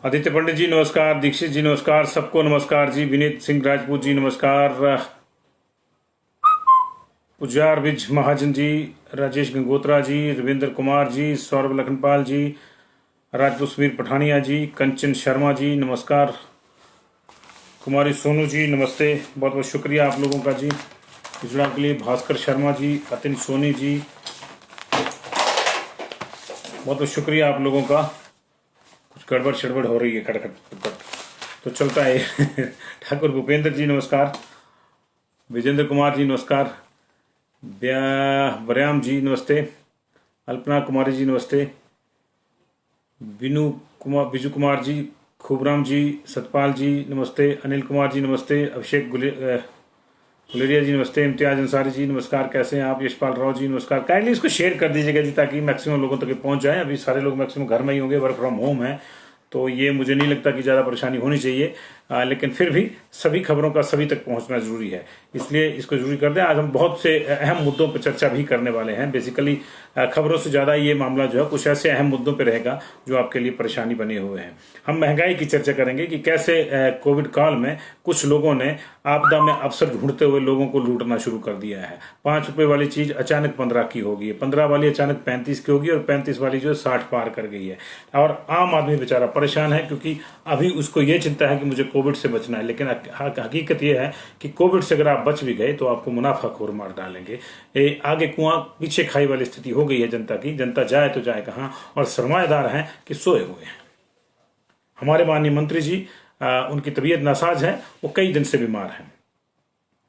आदित्य पंडित जी नमस्कार, दीक्षित जी नमस्कार, सबको नमस्कार जी, विनीत सिंह राजपूत जी नमस्कार, पुजार विज महाजन जी, राजेश गंगोत्रा जी, रविंद्र कुमार जी, सौरभ लखनपाल जी, राजपूत सुबीर पठानिया जी, कंचन शर्मा जी नमस्कार, कुमारी सोनू जी नमस्ते, बहुत बहुत शुक्रिया आप लोगों का जी जुड़ाव के लिए। भास्कर शर्मा जी, अतिन सोनी जी, बहुत बहुत शुक्रिया आप लोगों का। कुछ गड़बड़ शड़बड़ हो रही है, खटखट तो चलता है। ठाकुर भूपेंद्र जी नमस्कार, विजेंद्र कुमार जी नमस्कार, ब्याम जी नमस्ते, अल्पना कुमारी जी नमस्ते, बिजू कुमार जी, खूबराम जी, सतपाल जी नमस्ते, अनिल कुमार जी नमस्ते, अभिषेक गुलेरिया जी नमस्ते, इम्तियाज अंसारी जी नमस्कार, कैसे हैं आप? यशपाल राव जी नमस्कार। काइंडली इसको शेयर कर दीजिएगा जी ताकि मैक्सिमम लोगों तक पहुंच जाए। अभी सारे लोग मैक्सिमम घर में ही होंगे, वर्क फ्रॉम होम है, तो ये मुझे नहीं लगता कि ज़्यादा परेशानी होनी चाहिए, लेकिन फिर भी सभी खबरों का सभी तक पहुंचना जरूरी है, इसलिए इसको जरूरी कर दें। आज हम बहुत से अहम मुद्दों पर चर्चा भी करने वाले हैं। बेसिकली खबरों से ज़्यादा ये मामला जो है कुछ ऐसे अहम मुद्दों पर रहेगा जो आपके लिए परेशानी बने हुए हैं। हम महंगाई की चर्चा करेंगे कि कैसे कोविड काल में कुछ लोगों ने आपदा में अवसर ढूंढते हुए लोगों को लूटना शुरू कर दिया है। 5 रुपए वाली चीज अचानक 15 की होगी, 15 वाली अचानक 35 की होगी और 35 वाली जो 60 पार कर गई है। और आम आदमी बेचारा परेशान है क्योंकि अभी उसको ये चिंता है कि मुझे कोविड से बचना है, लेकिन हकीकत यह है कि कोविड से अगर आप बच भी गए तो आपको मुनाफाखोर मार डालेंगे। आगे कुआं पीछे खाई वाली स्थिति हो गई है जनता की। जनता जाए तो जाए कहां, और सरमाएदार हैं कि सोए हुए हैं। हमारे माननीय मंत्री जी, उनकी तबीयत नासाज है, वो कई दिन से बीमार हैं,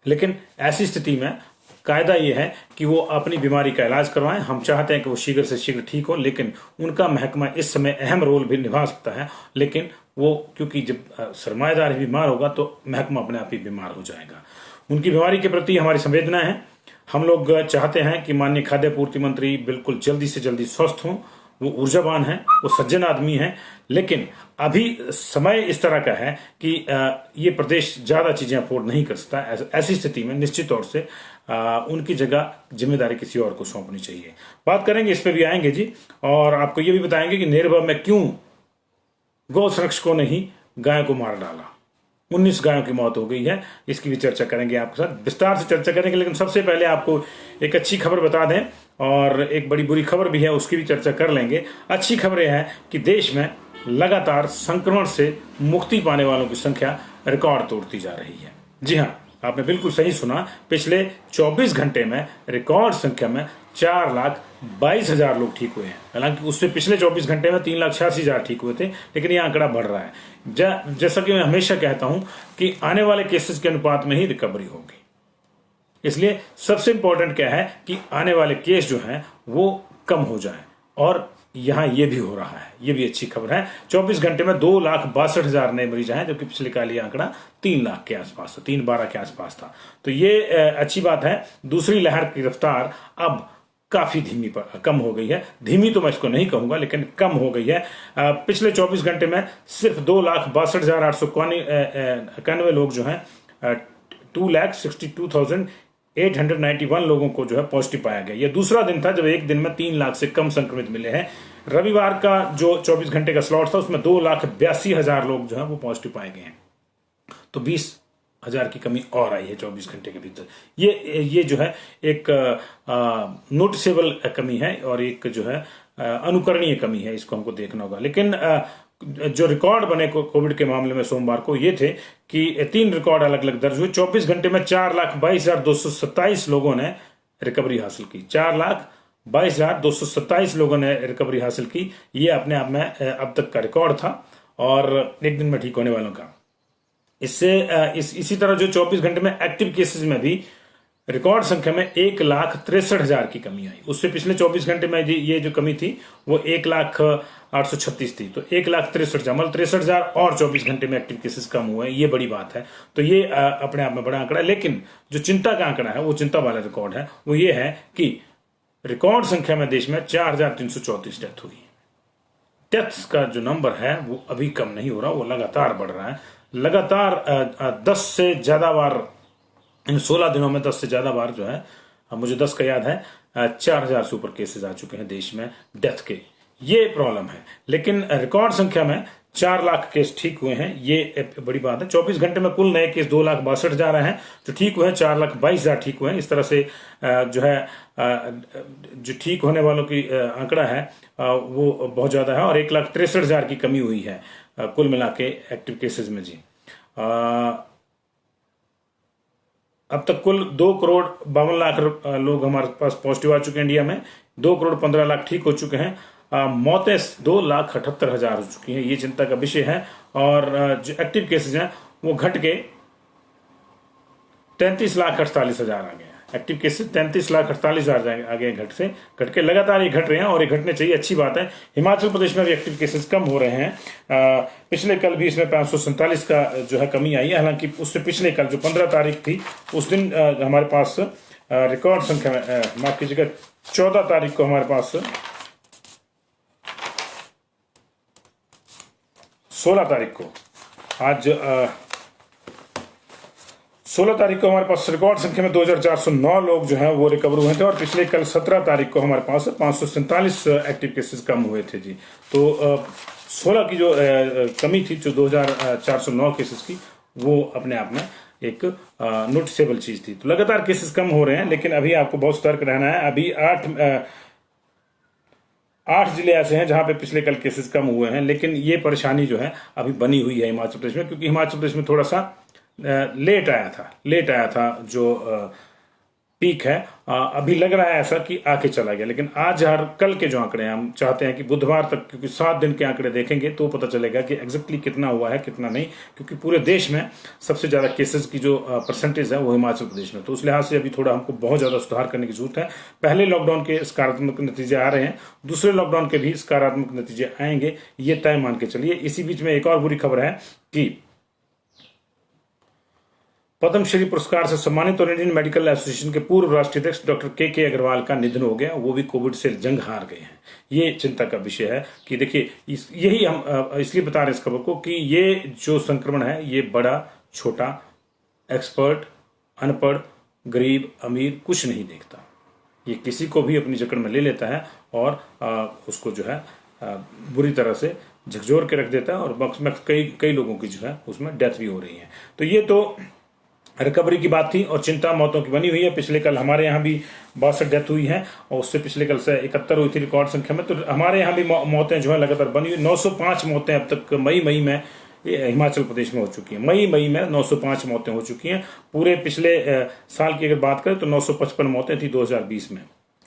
लेकिन ऐसी स्थिति में कायदा ये है कि वो अपनी बीमारी का इलाज करवाएं। हम चाहते हैं कि वो शीघ्र से शीघ्र ठीक हो, लेकिन उनका महकमा इस समय अहम रोल भी निभा सकता है, लेकिन वो क्योंकि जब सरमाएदार ही बीमार होगा तो महकमा अपने आप ही बीमार हो जाएगा। उनकी बीमारी के प्रति हमारी संवेदना है। हम लोग चाहते हैं कि माननीय खाद्य पूर्ति मंत्री बिल्कुल जल्दी से जल्दी स्वस्थ हों। वो ऊर्जावान है, वो सज्जन आदमी है, लेकिन अभी समय इस तरह का है कि ये प्रदेश ज्यादा चीजें अफोर्ड नहीं कर सकता। ऐसी स्थिति में निश्चित तौर से उनकी जगह जिम्मेदारी किसी और को सौंपनी चाहिए। बात करेंगे, इस पे भी आएंगे जी, और आपको ये भी बताएंगे कि निर्भया में क्यों गौ संरक्षकों ने ही गाय को मार डाला। 19 गायों की मौत हो गई है, इसकी भी चर्चा करेंगे आपके साथ, विस्तार से चर्चा करेंगे। लेकिन सबसे पहले आपको एक अच्छी खबर बता दें, और एक बड़ी बुरी खबर भी है, उसकी भी चर्चा कर लेंगे। अच्छी खबर यह है कि देश में लगातार संक्रमण से मुक्ति पाने वालों की संख्या रिकॉर्ड तोड़ती जा रही है। जी हाँ, आपने बिल्कुल सही सुना, पिछले 24 घंटे में रिकॉर्ड संख्या में 4,22,000 लोग ठीक हुए हैं। हालांकि उससे पिछले 24 घंटे में 3,86,000 ठीक हुए थे, लेकिन यह आंकड़ा बढ़ रहा है। जैसा कि मैं हमेशा कहता हूं कि आने वाले केसेस के अनुपात में ही रिकवरी होगी, इसलिए सबसे इंपॉर्टेंट क्या है कि आने वाले केस जो हैं वो कम हो जाएं, और यहां ये भी हो रहा है, ये भी अच्छी खबर है। 24 घंटे में 2,62,000 नए मरीज आए, जबकि पिछले काल ये आंकड़ा 3 लाख के आसपास था, 3,12 के आसपास था। तो ये अच्छी बात है। दूसरी लहर की रफ्तार अब काफी कम हो गई है। धीमी तो मैं इसको नहीं कहूंगा, लेकिन कम हो गई है। पिछले 24 घंटे में सिर्फ 2,62,891 लोग जो हैं, 2,62,891 लोगों को जो है पॉजिटिव पाया गया। यह दूसरा दिन था जब एक दिन में 3 लाख से कम संक्रमित मिले हैं। रविवार का जो 24 घंटे का स्लॉट था उसमें 2,82,000 लोग जो है वो पॉजिटिव पाए गए हैं। तो 20,000 की कमी और आई है 24 घंटे के भीतर। ये जो है एक नोटिसेबल कमी है, और एक जो है अनुकरणीय कमी है, इसको हमको देखना होगा। लेकिन जो रिकॉर्ड बने कोविड के मामले में सोमवार को ये थे कि 3 रिकॉर्ड अलग अलग दर्ज हुए। 24 घंटे में 4,22,227 लोगों ने रिकवरी हासिल की। 4,22,227 लोगों ने रिकवरी हासिल की। ये अपने आप में अब तक का रिकॉर्ड था, और एक दिन में ठीक होने वालों का। इसी तरह जो 24 घंटे में एक्टिव केसेस में भी रिकॉर्ड संख्या में 1,63,000 की कमी आई। उससे पिछले 24 घंटे में ये जो कमी थी वो 1,0836 थी। तो 1,63,000 मतलब 63,000 और 24 घंटे में एक्टिव केसेस कम हुए हैं, ये बड़ी बात है। तो ये अपने आप में बड़ा आंकड़ा है। लेकिन जो चिंता का आंकड़ा है, वो चिंता वाला रिकॉर्ड है, वो ये है कि रिकॉर्ड संख्या में देश में 4,334 डेथ हुई। डेथ्स का जो नंबर है वो अभी कम नहीं हो रहा, वो लगातार बढ़ रहा है। लगातार 10 से ज्यादा बार, इन 16 दिनों में 10 से ज्यादा बार जो है, मुझे 10 का याद है, 4,000 से ऊपर केसेस आ चुके हैं देश में डेथ के। ये प्रॉब्लम है। लेकिन रिकॉर्ड संख्या में 4 लाख केस ठीक हुए हैं, ये बड़ी बात है। 24 घंटे में कुल नए केस 2,62,000 हैं जो ठीक हुए हैं, 4,22,000 ठीक हुए हैं। इस तरह से जो है जो ठीक होने वालों की आंकड़ा है वो बहुत ज्यादा है, और 1,63,000 की कमी हुई है कुल मिला के एक्टिव केसेस में जी। अब तक कुल 2,52,00,000 लोग हमारे पास पॉजिटिव आ चुके हैं इंडिया में। 2,15,00,000 ठीक हो चुके हैं। मौतें 2,78,000 हो चुकी हैं। ये चिंता का विषय है। और जो एक्टिव केसेज हैं वो घट के 33,48,000 आ गए हैं। एक्टिव केसेज 33,48,000 आ गए, घट के लगातार ये घट रहे हैं, और ये घटने चाहिए, अच्छी बात है। हिमाचल प्रदेश में भी एक्टिव केसेस कम हो रहे हैं। पिछले कल भी इसमें 547 का जो है कमी आई है। हालांकि उससे पिछले कल जो 15 तारीख थी उस दिन हमारे पास रिकॉर्ड संख्या में, माफ कीजिएगा, 14 तारीख को हमारे पास 16 तारीख को, आज 16 तारीख को हमारे पास रिकॉर्ड संख्या में 2,409 लोग जो हैं वो रिकवर हुए थे। और पिछले कल 17 तारीख को हमारे पास 547 एक्टिव केसेस कम हुए थे जी। तो 16 की जो कमी थी, जो 2,409 केसेस की, वो अपने आप में एक नोटिसेबल चीज थी। तो लगातार केसेस कम हो रहे हैं, लेकिन अभी आपको बहुत सतर्क रहना है। अभी 8 जिले ऐसे हैं जहां पे पिछले कल केसेस कम हुए हैं, लेकिन ये परेशानी जो है अभी बनी हुई है हिमाचल प्रदेश में, क्योंकि हिमाचल प्रदेश में थोड़ा सा लेट आया था जो पीक है। अभी लग रहा है ऐसा कि आके चला गया, लेकिन आज और कल के जो आंकड़े हैं, हम चाहते हैं कि बुधवार तक, क्योंकि 7 दिन के आंकड़े देखेंगे तो पता चलेगा कि एग्जैक्टली कितना हुआ है कितना नहीं, क्योंकि पूरे देश में सबसे ज्यादा केसेस की जो परसेंटेज है वो हिमाचल प्रदेश में। तो उस लिहाज से अभी थोड़ा हमको बहुत ज्यादा सुधार करने की जरूरत है। पहले लॉकडाउन के सकारात्मक नतीजे आ रहे हैं, दूसरे लॉकडाउन के भी सकारात्मक नतीजे आएंगे, ये तय मान के चलिए। इसी बीच में एक और बुरी खबर है कि पद्मश्री पुरस्कार से सम्मानित और इंडियन मेडिकल एसोसिएशन के पूर्व राष्ट्रीय अध्यक्ष डॉक्टर के अग्रवाल का निधन हो गया। वो भी कोविड से जंग हार गए हैं। ये चिंता का विषय है कि देखिए, यही हम इसलिए बता रहे हैं इस खबर को कि ये जो संक्रमण है ये बड़ा छोटा, एक्सपर्ट, अनपढ़, गरीब, अमीर कुछ नहीं देखता। ये किसी को भी अपनी जकड़ में ले लेता है और उसको जो है बुरी तरह से झकझोर के रख देता है, और कई लोगों की जो है उसमें डेथ भी हो रही है। तो ये तो रिकवरी की बात थी, और चिंता मौतों की बनी हुई है। पिछले कल हमारे यहाँ भी 62 डेथ हुई है, और उससे पिछले कल से 71 हुई थी रिकॉर्ड संख्या में। तो हमारे यहाँ भी मौतें जो है लगातार बनी हुई। 905 मौतें अब तक मई में हिमाचल प्रदेश में हो चुकी है। मई में 905 मौतें हो चुकी हैं। पूरे पिछले साल की अगर बात करें तो 955 मौतें थी 2020 में,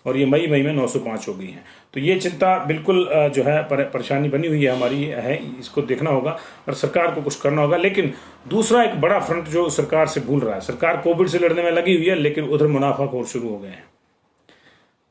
और ये मई में 905 हो गई हैं। तो ये चिंता बिल्कुल जो है परेशानी बनी हुई है हमारी है, इसको देखना होगा और सरकार को कुछ करना होगा। लेकिन दूसरा एक बड़ा फ्रंट जो सरकार से भूल रहा है, सरकार कोविड से लड़ने में लगी हुई है, लेकिन उधर मुनाफाखोर शुरू हो गए हैं।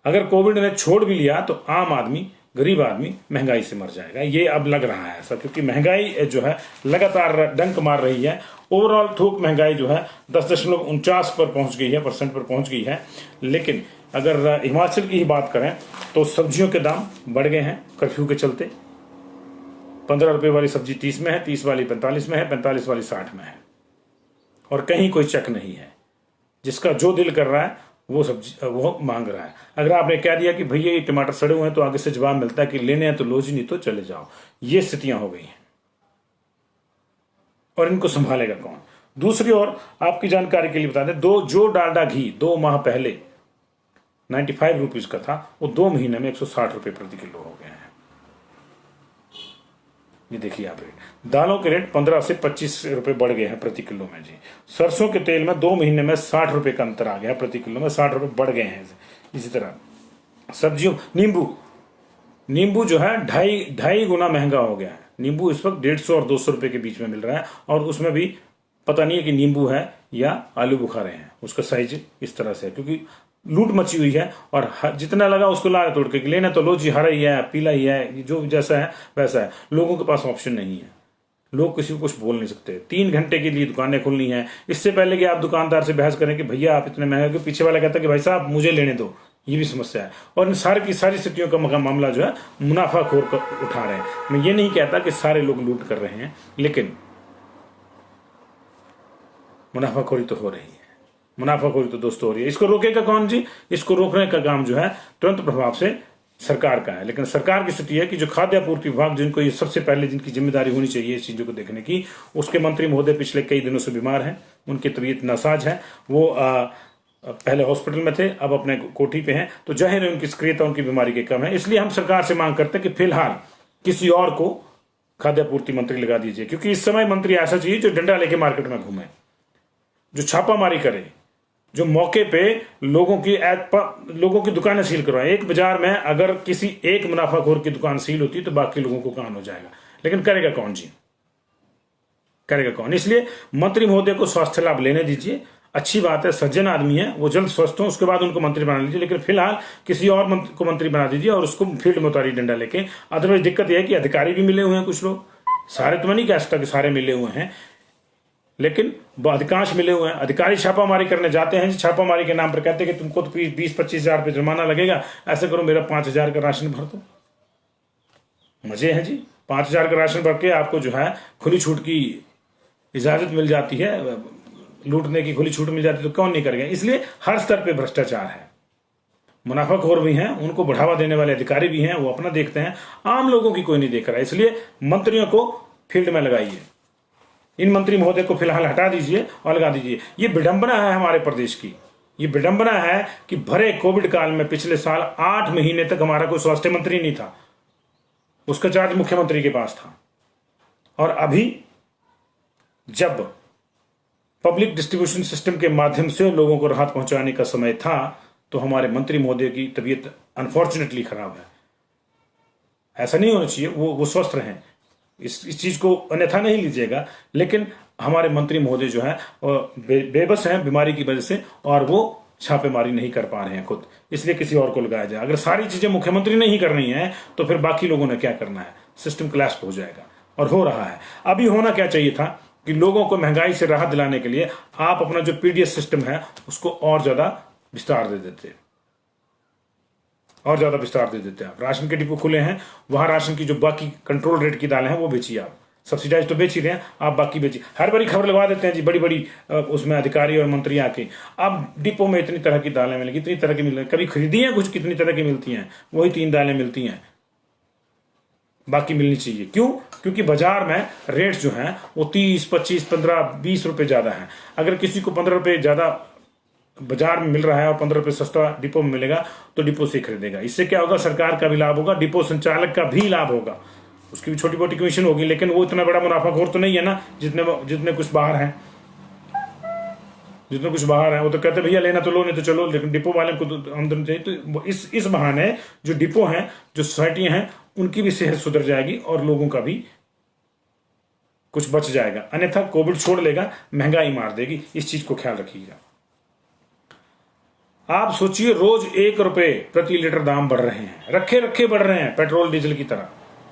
अगर कोविड ने छोड़ भी लिया तो आम आदमी, गरीब आदमी महंगाई से मर जाएगा। ये अब लग रहा है ऐसा, क्योंकि महंगाई जो है लगातार डंक मार रही है। ओवरऑल थोक महंगाई जो है 10.49 पर पहुंच गई है, परसेंट पर पहुंच गई है। लेकिन अगर हिमाचल की ही बात करें तो सब्जियों के दाम बढ़ गए हैं कर्फ्यू के चलते। 15 रुपए वाली सब्जी 30 में है, 30 वाली 45 में है, 45 वाली 60 में है, और कहीं कोई चेक नहीं है। जिसका जो दिल कर रहा है वो सब्जी वो मांग रहा है। अगर आपने कह दिया कि भैया ये टमाटर सड़े हुए हैं, तो आगे से जवाब मिलता है कि लेने हैं तो लो जी, नहीं तो चले जाओ। ये स्थितियां हो गई हैं, और इनको संभालेगा कौन? दूसरी ओर आपकी जानकारी के लिए बता दें, जो डालडा घी 2 माह पहले 95 रुपीज का था, वो 2 महीने में 160 रुपए प्रति किलो हो गए हैं। ये देखिए आप रेट, दालों के रेट 15 से 25 रुपए बढ़ गए हैं प्रति किलो में जी। सरसों के तेल में 2 महीने में 60 रुपए का अंतर आ गया प्रति किलो में, 60 रुपए बढ़ गए हैं। इसी तरह सब्जियों, नींबू जो है ढाई गुना महंगा हो गया है। नींबू इस वक्त 150 और 200 रुपए के बीच में मिल रहा है, और उसमें भी पता नहीं है कि नींबू है या आलू बुखारे हैं, उसका साइज इस तरह से है, क्योंकि लूट मची हुई है और जितना लगा उसको ला तोड़ के लेना तो लो जी, हरा ही है, पीला ही है, जो जैसा है वैसा है। लोगों के पास ऑप्शन नहीं है, लोग किसी को कुछ बोल नहीं सकते। 3 घंटे के लिए दुकानें खुलनी है। इससे पहले कि आप दुकानदार से बहस करें कि भैया आप इतने महंगे, के पीछे वाला कहता है कि भाई साहब मुझे लेने दो, ये भी समस्या है। और इन सारी की सारी स्थितियों का मामला जो है मुनाफाखोर उठा रहे हैं। मैं ये नहीं कहता कि सारे लोग लूट कर रहे हैं, लेकिन मुनाफाखोरी तो हो रही है, मुनाफाखोरी तो दोस्तों हो रही है। इसको रोकेगा कौन जी? इसको रोकने का काम जो है तुरंत प्रभाव से सरकार का है। लेकिन सरकार की स्थिति है कि जो खाद्य आपूर्ति विभाग, जिनको ये सबसे पहले जिनकी जिम्मेदारी होनी चाहिए इस चीजों को देखने की, उसके मंत्री महोदय पिछले कई दिनों से बीमार हैं, उनकी तबीयत नासाज है। वो पहले हॉस्पिटल में थे, अब अपने कोठी पे हैं, तो जाहिर है उनकी सक्रियता उनकी बीमारी के कम है। इसलिए हम सरकार से मांग करते हैं कि फिलहाल किसी और को खाद्य आपूर्ति मंत्री लगा दीजिए, क्योंकि इस समय मंत्री ऐसा चाहिए जो डंडा लेके मार्केट में घूमे, जो छापामारी करे, जो मौके पे लोगों की दुकानें सील करवाए। एक बाजार में अगर किसी एक मुनाफाखोर की दुकान सील होती तो बाकी लोगों को कान हो जाएगा, लेकिन करेगा कौन जी? करेगा कौन? इसलिए मंत्री महोदय को स्वास्थ्य लाभ लेने दीजिए, अच्छी बात है, सज्जन आदमी है, वो जल्द स्वस्थ हो, उसके बाद उनको मंत्री बना लीजिए। लेकिन फिलहाल किसी और को मंत्री बना दीजिए और उसको फील्ड में उतारिए डंडा लेके। अदरवाइज दिक्कत यह है कि अधिकारी भी मिले हुए हैं, कुछ लोग, सारे तो मैं नहीं कह सकता कि सारे मिले हुए हैं, लेकिन अधिकांश मिले हुए हैं। अधिकारी छापामारी करने जाते हैं, छापामारी के नाम पर कहते हैं कि तुमको तो 20-25 हजार रुपये जुर्माना लगेगा, ऐसा करो मेरा 5,000 का राशन भर दो। मजे हैं जी, 5,000 का राशन भर के आपको जो है खुली छूट की इजाजत मिल जाती है, लूटने की खुली छूट मिल जाती है, तो कौन नहीं करेगा? इसलिए हर स्तर पे भ्रष्टाचार है, मुनाफाखोर भी हैं, उनको बढ़ावा देने वाले अधिकारी भी हैं, वो अपना देखते हैं, आम लोगों की कोई नहीं देख रहा है। इसलिए मंत्रियों को फील्ड में लगाइए, इन मंत्री महोदय को फिलहाल हटा दीजिए और लगा दीजिए। ये विडंबना है हमारे प्रदेश की, ये विडंबना है कि भरे कोविड काल में पिछले साल 8 महीने तक हमारा कोई स्वास्थ्य मंत्री नहीं था, उसका चार्ज मुख्यमंत्री के पास था। और अभी जब पब्लिक डिस्ट्रीब्यूशन सिस्टम के माध्यम से लोगों को राहत पहुंचाने का समय था, तो हमारे मंत्री महोदय की तबीयत अनफॉर्चुनेटली खराब है। ऐसा नहीं होना चाहिए, वो स्वस्थ रहें, इस चीज को अन्यथा नहीं लीजिएगा। लेकिन हमारे मंत्री महोदय जो है बेबस हैं बीमारी की वजह से, और वो छापेमारी नहीं कर पा रहे हैं खुद, इसलिए किसी और को लगाया जाए। अगर सारी चीजें मुख्यमंत्री ने ही करनी है तो फिर बाकी लोगों ने क्या करना है? सिस्टम क्लैश हो जाएगा, और हो रहा है। अभी होना क्या चाहिए था कि लोगों को महंगाई से राहत दिलाने के लिए आप अपना जो पीडीएस सिस्टम है उसको और ज्यादा विस्तार दे देते, और ज्यादा विस्तार दे देते हैं। राशन के डिपो खुले हैं, वहां राशन की जो बाकी कंट्रोल रेट की दालें हैं वो बेचिए आप, सब्सिडाइज तो बेच ही रहे हैं, आप बाकी बेचिए। हर बारी खबर लगवा देते हैं जी, बड़ी बड़ी उसमें अधिकारी और मंत्री आके, अब डिपो में इतनी तरह की दालें मिलेंगी, इतनी तरह की मिलेंगी, कभी खरीदी है कुछ, कितनी तरह की मिलती हैं? वही 3 दालें मिलती हैं, बाकी मिलनी चाहिए। क्यों? क्योंकि बाजार में रेट जो है वो 30, 25, 15, 20 रुपए ज्यादा है। अगर किसी को 15 रुपए ज्यादा बाजार में मिल रहा है और 15 रुपए सस्ता डिपो में मिलेगा तो डिपो से खरीदेगा। इससे क्या होगा? सरकार का भी लाभ होगा, डिपो संचालक का भी लाभ होगा, उसकी भी छोटी मोटी कमीशन होगी। लेकिन वो इतना बड़ा मुनाफाखोर तो नहीं है ना जितने कुछ बाहर हैं, जितने कुछ बाहर हैं। वो तो कहते भैया लेना तो लो, नहीं तो चलो, लेकिन डिपो वाले को तो आमदनी चाहिए। तो इस बहाने जो डिपो हैं, जो सोसाइटियां हैं, उनकी भी सेहत सुधर जाएगी और लोगों का भी कुछ बच जाएगा। अन्यथा कोविड छोड़ लेगा, महंगाई मार देगी। इस चीज को ख्याल रखिएगा। आप सोचिए, रोज 1 रुपए प्रति लीटर दाम बढ़ रहे हैं, रखे रखे बढ़ रहे हैं, पेट्रोल डीजल की तरह,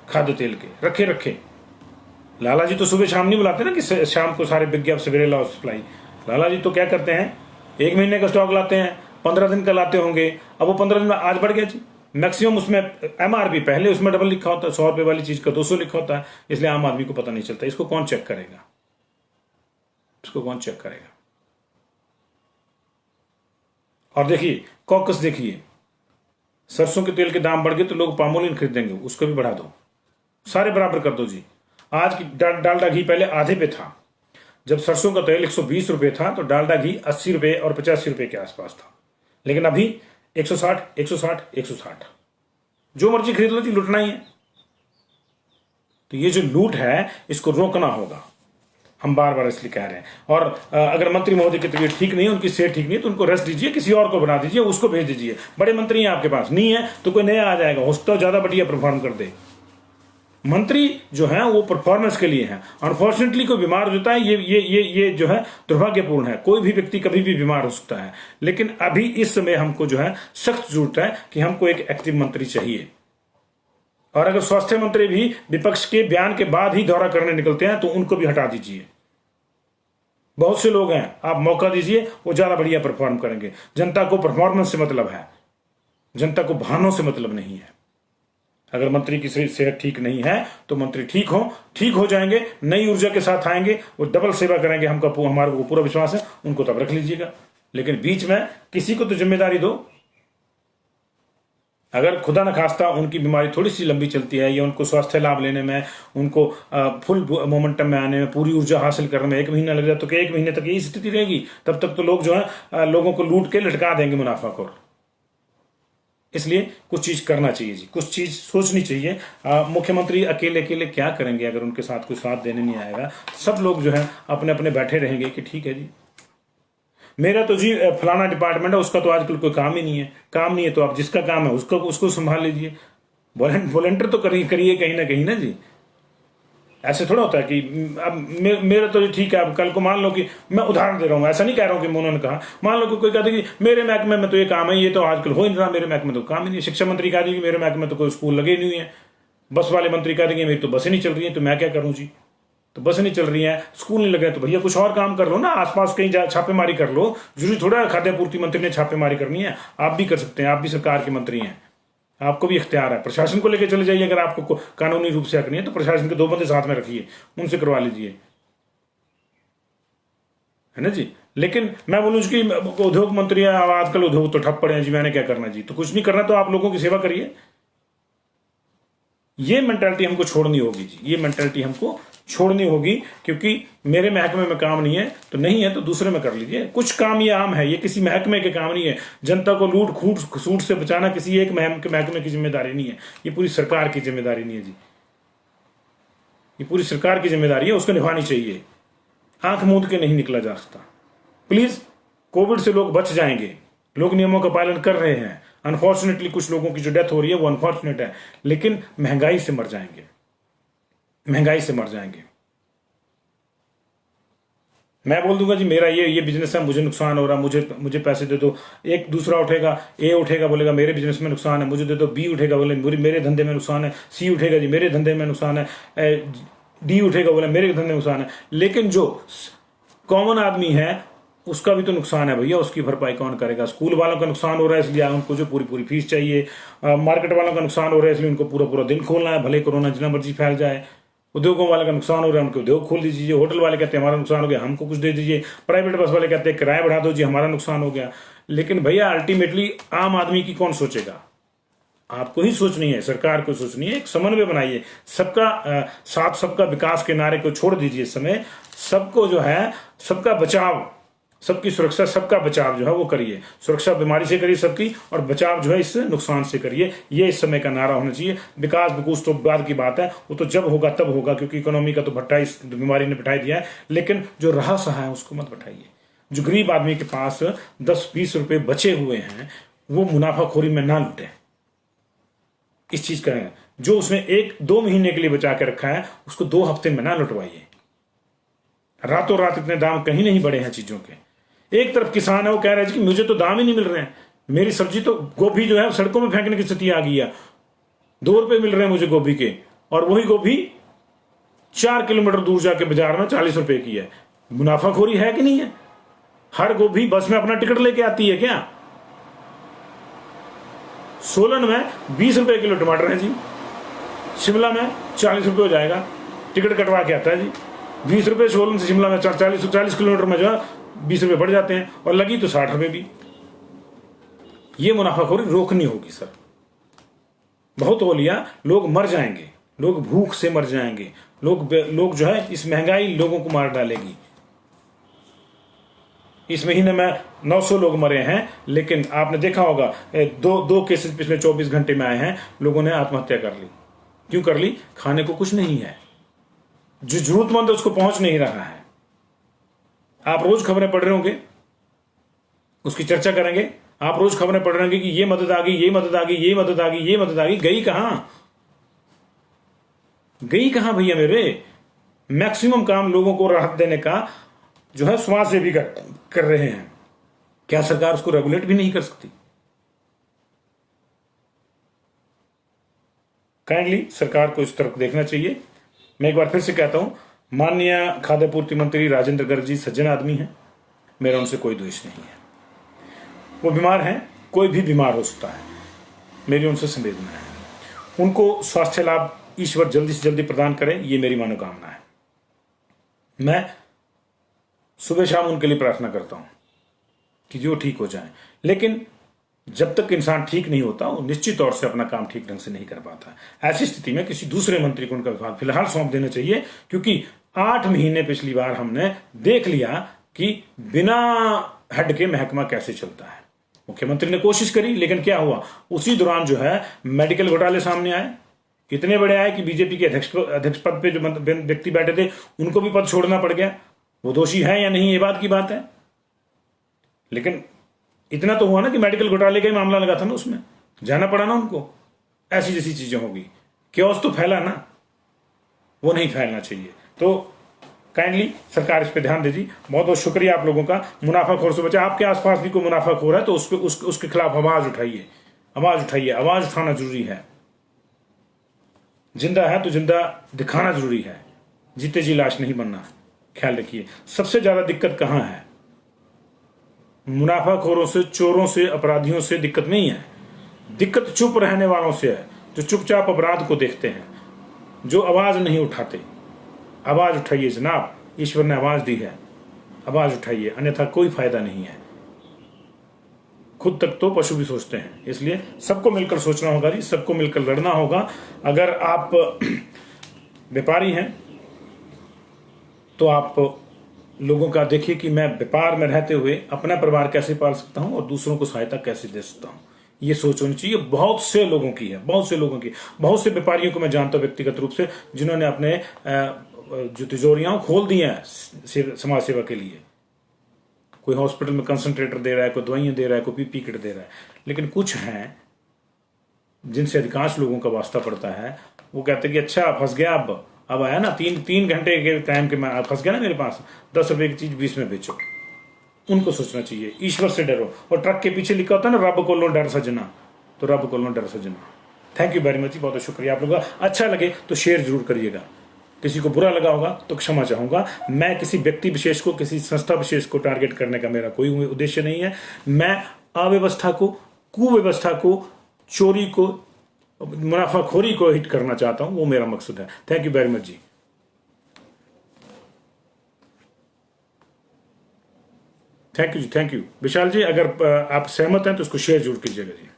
खाद्य तेल के रखे रखे। लाला जी तो सुबह शाम नहीं बुलाते ना कि शाम को सारे विज्ञापन सवेरे लाओ सप्लाई। लाला जी तो क्या करते हैं, 1 महीने का स्टॉक लाते हैं, 15 दिन का लाते होंगे। अब वो 15 दिन में आज बढ़ गया जी, मैक्सिमम उसमें एमआरपी पहले उसमें डबल लिखा होता है, 100 रुपए वाली चीज का 200 लिखा होता है, इसलिए आम आदमी को पता नहीं चलता। इसको कौन चेक करेगा? इसको कौन चेक करेगा? और देखिए कॉकस, देखिए सरसों के तेल के दाम बढ़ गए तो लोग पामोलिन खरीदेंगे, उसको भी बढ़ा दो, सारे बराबर कर दो जी। आज की डालडा घी पहले आधे पे था, जब सरसों का तेल 120 रुपए था तो डालडा घी 80 रुपए और 85 रुपए के आसपास था। लेकिन अभी 160, 160, 160, जो मर्जी खरीद लो जी, लूटना ही है। तो ये जो लूट है इसको रोकना होगा, हम बार बार इसलिए कह रहे हैं। और अगर मंत्री महोदय की तबीयत ठीक नहीं है, उनकी सेहत ठीक नहीं है, तो उनको रेस्ट दीजिए, किसी और को बना दीजिए, उसको भेज दीजिए। बड़े मंत्री हैं आपके पास, नहीं है तो कोई नया आ जाएगा, हो सकता है ज्यादा बढ़िया परफॉर्म कर दे। मंत्री जो है वो परफॉर्मेंस के लिए हैं। अनफॉर्चुनेटली कोई बीमार हो जाता है, ये जो है दुर्भाग्यपूर्ण है। कोई भी व्यक्ति कभी भी बीमार हो सकता है, लेकिन अभी इस समय हमको जो है सख्त जरूरत है कि हमको एक एक्टिव मंत्री चाहिए। और अगर स्वास्थ्य मंत्री भी विपक्ष के बयान के बाद ही दौरा करने निकलते हैं तो उनको भी हटा दीजिए। बहुत से लोग हैं, आप मौका दीजिए, वो ज्यादा बढ़िया परफॉर्म करेंगे। जनता को परफॉर्मेंस से मतलब है, जनता को बहानों से मतलब नहीं है। अगर मंत्री की सेहत ठीक नहीं है तो मंत्री ठीक हो जाएंगे, नई ऊर्जा के साथ आएंगे, वो डबल सेवा करेंगे, हमारे को पूरा विश्वास है, उनको तब रख लीजिएगा। लेकिन बीच में किसी को तो जिम्मेदारी दो। अगर खुदा न खास्ता उनकी बीमारी थोड़ी सी लंबी चलती है या उनको स्वास्थ्य लाभ लेने में, उनको फुल मोमेंटम में आने में, पूरी ऊर्जा हासिल करने में 1 महीना लग जाए, तो 1 महीने तक यही स्थिति रहेगी। तब तक तो लोग जो है लोगों को लूट के लटका देंगे मुनाफाखोर। इसलिए कुछ चीज करना चाहिए जी, कुछ चीज सोचनी चाहिए। मुख्यमंत्री अकेले अकेले क्या करेंगे अगर उनके साथ कोई साथ देने नहीं आएगा? सब लोग जो है अपने अपने बैठे रहेंगे कि ठीक है जी, मेरा तो जी फलाना डिपार्टमेंट है, उसका तो आजकल कोई काम ही नहीं है। काम नहीं है तो आप जिसका काम है उसको संभाल लीजिए, वॉलंटियर तो करिए कहीं ना जी। ऐसे थोड़ा होता है कि अब मेरा तो ठीक है, अब कल को मान लो कि मैं उदाहरण दे रहा हूँ, ऐसा नहीं कह रहा हूँ कि उन्होंने कहा, मान लो कि कोई कहते कि मेरे महकमे में तो ये काम है, ये तो आजकल हो ही नहीं रहा, मेरे महकमे में तो काम ही नहीं है। शिक्षा मंत्री कह देंगे मेरे महकमे में तो कोई स्कूल लगे नहीं है। बस वाले मंत्री कह देंगे मेरी तो बसें नहीं चल रही है, तो मैं क्या करूँ जी? तो बसें नहीं चल रही हैं, स्कूल नहीं लगे, तो भैया कुछ और काम कर लो ना, आसपास कहीं छापेमारी कर लो। जरूरी थोड़ा खाद्य आपूर्ति मंत्री ने छापेमारी करनी है, आप भी कर सकते हैं, आप भी सरकार के मंत्री हैं, आपको भी इख्तियार है। प्रशासन को लेकर चले जाइए, अगर आपको कानूनी रूप से हक नहीं है तो प्रशासन के 2 बंदे साथ में रखिए, उनसे करवा लीजिए, है ना जी। लेकिन मैं बोलूँ कि उद्योग मंत्री है, आजकल उद्योग तो ठप पड़े हैं जी, मैंने क्या करना जी? तो कुछ नहीं करना, तो आप लोगों की सेवा करिए। ये मेंटालिटी हमको छोड़नी होगी जी, ये मेंटालिटी हमको छोड़नी होगी, क्योंकि मेरे महकमे में काम नहीं है तो नहीं है, तो दूसरे में कर लीजिए। कुछ काम ये आम है, ये किसी महकमे के काम नहीं है। जनता को लूट सूट से बचाना किसी एक महकमे की जिम्मेदारी नहीं है, ये पूरी सरकार की जिम्मेदारी नहीं है जी, ये पूरी सरकार की जिम्मेदारी है, उसको निभानी चाहिए। आंख मूंद के नहीं निकला जा सकता। प्लीज, कोविड से लोग बच जाएंगे, लोग नियमों का पालन कर रहे हैं। अनफॉर्चुनेटली कुछ लोगों की जो डेथ हो रही है वो अनफॉर्चुनेट है, लेकिन महंगाई से मर जाएंगे, महंगाई से मर जाएंगे। मैं बोल दूंगा जी मेरा ये बिजनेस है, मुझे नुकसान हो रहा, मुझे पैसे दे दो। एक दूसरा उठेगा, ए उठेगा, बोलेगा मेरे बिजनेस में नुकसान है, मुझे दे दो। बी उठेगा, बोले मेरे धंधे में नुकसान है। सी उठेगा जी मेरे धंधे में नुकसान है। डी उठेगा, बोले मेरे धंधे में नुकसान है। लेकिन जो कॉमन आदमी है उसका भी तो नुकसान है भैया, उसकी भरपाई कौन करेगा? स्कूल वालों का नुकसान हो रहा है इसलिए उनको जो पूरी फीस चाहिए। मार्केट वालों का नुकसान हो रहा है इसलिए उनको पूरा दिन खोलना है, भले कोरोना जितना मर्जी फैल जाए। उद्योगों वाले का नुकसान हो रहा है, उनको उद्योग खोल दीजिए। होटल वाले कहते हैं हमारा नुकसान हो गया, हमको कुछ दे दीजिए। प्राइवेट बस वाले कहते हैं किराया बढ़ा दो जी, हमारा नुकसान हो गया। लेकिन भैया अल्टीमेटली आम आदमी की कौन सोचेगा? आपको ही सोचनी है, सरकार को सोचनी है। एक समन्वय बनाइए, सबका साथ सबका विकास के नारे को छोड़ दीजिए। इस समय सबको जो है, सबका बचाव, सबकी सुरक्षा, सबका बचाव जो है वो करिए। सुरक्षा बीमारी से करिए सबकी, और बचाव जो है इस नुकसान से करिए। ये इस समय का नारा होना चाहिए। विकास विकूस तो बाद की बात है, वो तो जब होगा तब होगा, क्योंकि इकोनॉमी का तो भट्टा इस बीमारी ने बिठा दिया है। लेकिन जो रहा सहा है उसको मत बिठाइए। जो गरीब आदमी के पास 10-20 रुपए बचे हुए हैं वो मुनाफाखोरी में ना लुटे, इस चीज का है। जो उसने 1-2 महीने के लिए बचा के रखा है उसको 2 हफ्ते में ना लुटवाइए। रातों रात इतने दाम कहीं नहीं बढ़े हैं चीजों के। एक तरफ किसान है, वो कह रहे हैं कि मुझे तो दाम ही नहीं मिल रहे हैं, मेरी सब्जी तो गोभी जो है सड़कों में फेंकने की स्थिति आ गई है। 2 रुपए मिल रहे हैं मुझे गोभी के, और वही गोभी 4 किलोमीटर दूर जाके बाजार में 40 रुपए की है। मुनाफाखोरी है कि नहीं है? हर गोभी बस में अपना टिकट लेके आती है क्या? सोलन में 20 रुपए किलो टमाटर है जी, शिमला में 40 रुपए हो जाएगा, टिकट कटवा के आता है जी। 20 रुपए सोलन से शिमला में 40 किलोमीटर में जो है 20 रुपए बढ़ जाते हैं, और लगी तो 60 रुपए भी। ये मुनाफाखोरी रोकनी होगी सर। बहुत हो लिया, लोग मर जाएंगे, लोग भूख से मर जाएंगे, लोग जो है इस महंगाई लोगों को मार डालेगी। इस महीने में 900 लोग मरे हैं, लेकिन आपने देखा होगा दो केसेस पिछले 24 घंटे में आए हैं, लोगों ने आत्महत्या कर ली। क्यों कर ली? खाने को कुछ नहीं है, जो जरूरतमंद है उसको पहुंच नहीं रहा है। आप रोज खबरें पढ़ रहे होंगे, उसकी चर्चा करेंगे। आप रोज खबरें पढ़ रहे होंगे कि ये मदद आ गई, ये मदद आ गई, ये मदद आ गई, ये मदद आ गई। गई कहां? गई कहां भैया मेरे? मैक्सिमम काम लोगों को राहत देने का जो है समाज से भी कर रहे हैं। क्या सरकार उसको रेगुलेट भी नहीं कर सकती? काइंडली सरकार को इस तरफ देखना चाहिए। मैं एक बार फिर से कहता हूं, माननीय खाद्य पूर्ति मंत्री राजेंद्र गर्ग जी सज्जन आदमी हैं, मेरा उनसे कोई द्वेष नहीं है। वो बीमार हैं, कोई भी बीमार हो सकता है, मेरी उनसे संवेदना है। उनको स्वास्थ्य लाभ ईश्वर जल्दी से जल्दी प्रदान करें, ये मेरी मनोकामना है। मैं सुबह शाम उनके लिए प्रार्थना करता हूं कि जो ठीक हो जाए, लेकिन जब तक इंसान ठीक नहीं होता वो निश्चित तौर से अपना काम ठीक ढंग से नहीं कर पाता। ऐसी स्थिति में किसी दूसरे मंत्री को उनका विभाग फिलहाल सौंप देना चाहिए, क्योंकि 8 महीने पिछली बार हमने देख लिया कि बिना हेड के महकमा कैसे चलता है। मुख्यमंत्री ने कोशिश करी, लेकिन क्या हुआ, उसी दौरान जो है मेडिकल घोटाले सामने आए, इतने बड़े आए कि बीजेपी के अध्यक्ष पद पे जो व्यक्ति बैठे थे उनको भी पद छोड़ना पड़ गया। वो दोषी है या नहीं, ये बात की बात है, लेकिन इतना तो हुआ ना कि मेडिकल घोटाले का ही मामला लगा था ना, उसमें जाना पड़ा ना उनको। ऐसी जैसी चीजें होगी, क्योस तो फैला ना, वो नहीं फैलना चाहिए। तो काइंडली सरकार इस पे ध्यान दीजिए। बहुत बहुत शुक्रिया आप लोगों का। मुनाफाखोर से बचे, आपके आसपास भी कोई मुनाफाखोर है तो उसके खिलाफ आवाज उठाइए, आवाज उठाइए। आवाज उठाना जरूरी है। जिंदा है तो जिंदा दिखाना जरूरी है, जीते जी लाश नहीं बनना। ख्याल रखिए। सबसे ज्यादा दिक्कत कहां है? मुनाफाखोरों से, चोरों से, अपराधियों से दिक्कत नहीं है। दिक्कत चुप रहने वालों से है, जो चुपचाप अपराध को देखते हैं, जो आवाज नहीं उठाते। आवाज उठाइए जनाब, ईश्वर ने आवाज दी है, आवाज उठाइए, अन्यथा कोई फायदा नहीं है। खुद तक तो पशु भी सोचते हैं, इसलिए सबको मिलकर सोचना होगा जी, सबको मिलकर लड़ना होगा। अगर आप व्यापारी हैं तो आप लोगों का देखिए कि मैं व्यापार में रहते हुए अपना परिवार कैसे पाल सकता हूं और दूसरों को सहायता कैसे दे सकता हूं। ये सोच होनी चाहिए। बहुत से लोगों की है, बहुत से लोगों की। बहुत से व्यापारियों को मैं जानता हूं व्यक्तिगत रूप से, जिन्होंने अपने जो तिजोरियां खोल दी हैं समाज सेवा के लिए। कोई हॉस्पिटल में कंसंट्रेटर दे रहा है, कोई दवाइयां दे रहा है, कोई पीपी किट दे रहा है। लेकिन कुछ हैं जिनसे अधिकांश लोगों का वास्ता पड़ता है, वो कहते हैं कि अच्छा फंस गया, अब आया ना, तीन घंटे के टाइम के मैं फंस गया ना मेरे पास, 10 रुपए की चीज 20 में बेचो। उनको सोचना चाहिए, ईश्वर से डरो। और ट्रक के पीछे लिखा होता है ना, रब को लो डर सजना, तो रब को लो डर सजना। थैंक यू वेरी मच, बहुत बहुत शुक्रिया आप लोगों का। अच्छा लगे तो शेयर जरूर करिएगा। किसी को बुरा लगा होगा तो क्षमा चाहूंगा। मैं किसी व्यक्ति विशेष को, किसी संस्था विशेष को टारगेट करने का मेरा कोई उद्देश्य नहीं है। मैं अव्यवस्था को, कुव्यवस्था को, चोरी को, मुनाफाखोरी को हिट करना चाहता हूं, वो मेरा मकसद है। थैंक यू वेरी मच जी। थैंक यू जी, थैंक यू विशाल जी। अगर आप सहमत हैं तो इसको शेयर जरूर कीजिएगा जी।